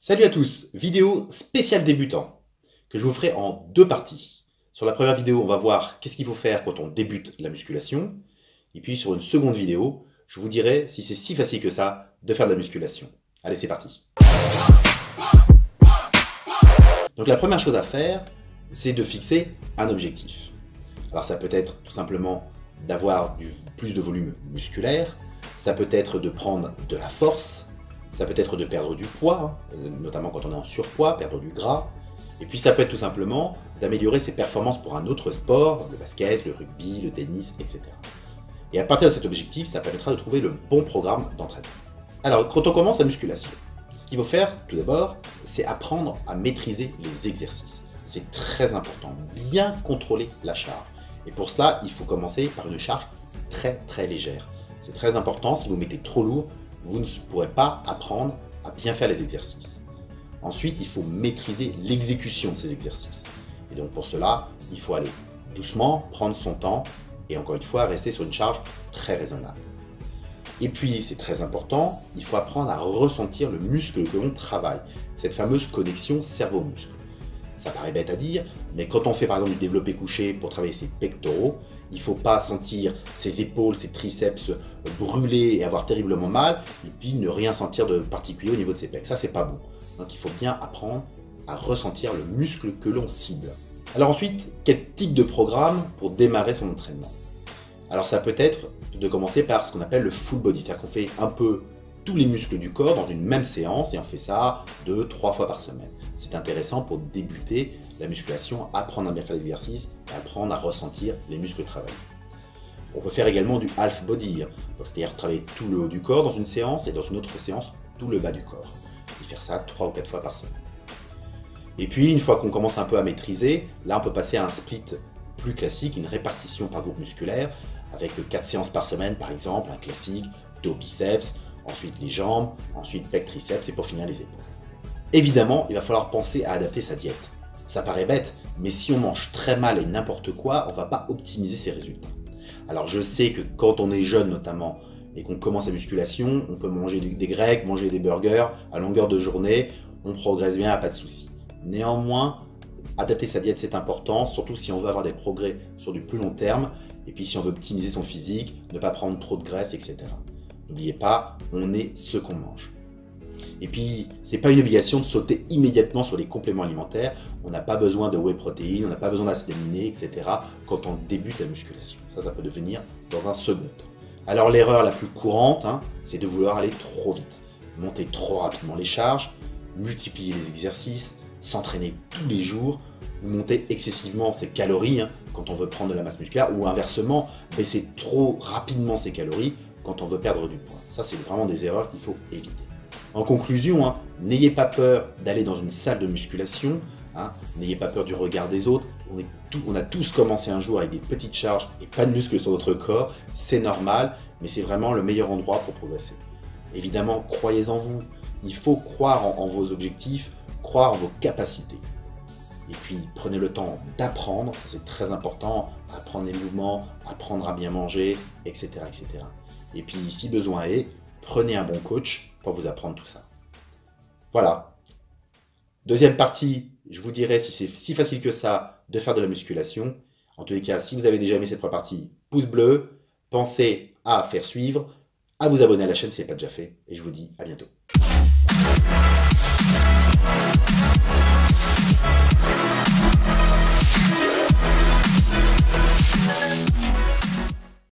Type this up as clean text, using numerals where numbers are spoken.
Salut à tous, vidéo spéciale débutant que je vous ferai en deux parties. Sur la première vidéo, on va voir qu'est-ce qu'il faut faire quand on débute la musculation. Et puis sur une seconde vidéo, je vous dirai si c'est si facile que ça de faire de la musculation. Allez, c'est parti. Donc la première chose à faire, c'est de fixer un objectif. Alors ça peut être tout simplement d'avoir plus de volume musculaire, ça peut être de prendre de la force, ça peut être de perdre du poids, notamment quand on est en surpoids, perdre du gras. Et puis ça peut être tout simplement d'améliorer ses performances pour un autre sport, le basket, le rugby, le tennis, etc. Et à partir de cet objectif, ça permettra de trouver le bon programme d'entraînement. Alors, quand on commence la musculation, ce qu'il faut faire, tout d'abord, c'est apprendre à maîtriser les exercices. C'est très important, bien contrôler la charge. Et pour cela, il faut commencer par une charge très légère. C'est très important, si vous mettez trop lourd, vous ne pourrez pas apprendre à bien faire les exercices. Ensuite, il faut maîtriser l'exécution de ces exercices. Et donc pour cela, il faut aller doucement, prendre son temps, et encore une fois, rester sur une charge très raisonnable. Et puis, c'est très important, il faut apprendre à ressentir le muscle que l'on travaille, cette fameuse connexion cerveau-muscle. Ça paraît bête à dire, mais quand on fait par exemple du développé couché pour travailler ses pectoraux, il ne faut pas sentir ses épaules, ses triceps brûler et avoir terriblement mal, et puis ne rien sentir de particulier au niveau de ses pecs. Ça, c'est pas bon. Donc il faut bien apprendre à ressentir le muscle que l'on cible. Alors ensuite, quel type de programme pour démarrer son entraînement? Alors ça peut être de commencer par ce qu'on appelle le full body, c'est-à-dire qu'on fait un peu tous les muscles du corps dans une même séance et on fait ça 2-3 fois par semaine. C'est intéressant pour débuter la musculation, apprendre à bien faire l'exercice et apprendre à ressentir les muscles travailler. On peut faire également du half body, c'est-à-dire travailler tout le haut du corps dans une séance et dans une autre séance tout le bas du corps. Et faire ça 3 ou 4 fois par semaine. Et puis une fois qu'on commence un peu à maîtriser, là on peut passer à un split plus classique, une répartition par groupe musculaire, avec 4 séances par semaine par exemple, un classique, dos biceps, ensuite les jambes, ensuite pec triceps et pour finir les épaules. Évidemment, il va falloir penser à adapter sa diète. Ça paraît bête, mais si on mange très mal et n'importe quoi, on ne va pas optimiser ses résultats. Alors je sais que quand on est jeune notamment, et qu'on commence la musculation, on peut manger des grecs, manger des burgers à longueur de journée, on progresse bien, pas de souci. Néanmoins, adapter sa diète c'est important, surtout si on veut avoir des progrès sur du plus long terme, et puis si on veut optimiser son physique, ne pas prendre trop de graisse, etc. N'oubliez pas, on est ce qu'on mange. Et puis, c'est pas une obligation de sauter immédiatement sur les compléments alimentaires. On n'a pas besoin de whey protéines, on n'a pas besoin d'acides aminés, etc. quand on débute la musculation. Ça peut devenir dans un second temps. Alors l'erreur la plus courante, c'est de vouloir aller trop vite. Monter trop rapidement les charges, multiplier les exercices, s'entraîner tous les jours, ou monter excessivement ses calories quand on veut prendre de la masse musculaire, ou inversement, baisser trop rapidement ses calories quand on veut perdre du poids. Ça, c'est vraiment des erreurs qu'il faut éviter. En conclusion, n'ayez pas peur d'aller dans une salle de musculation, n'ayez pas peur du regard des autres. On a tous commencé un jour avec des petites charges et pas de muscles sur notre corps, c'est normal, mais c'est vraiment le meilleur endroit pour progresser. Évidemment, croyez en vous, il faut croire en vos objectifs, croire en vos capacités. Et puis, prenez le temps d'apprendre, c'est très important, apprendre les mouvements, apprendre à bien manger, etc. Et puis, si besoin est, prenez un bon coach pour vous apprendre tout ça. Voilà. Deuxième partie, je vous dirai si c'est si facile que ça de faire de la musculation. En tous les cas, si vous avez déjà aimé cette première partie, pouce bleu, pensez à faire suivre, à vous abonner à la chaîne si ce n'est pas déjà fait, et je vous dis à bientôt.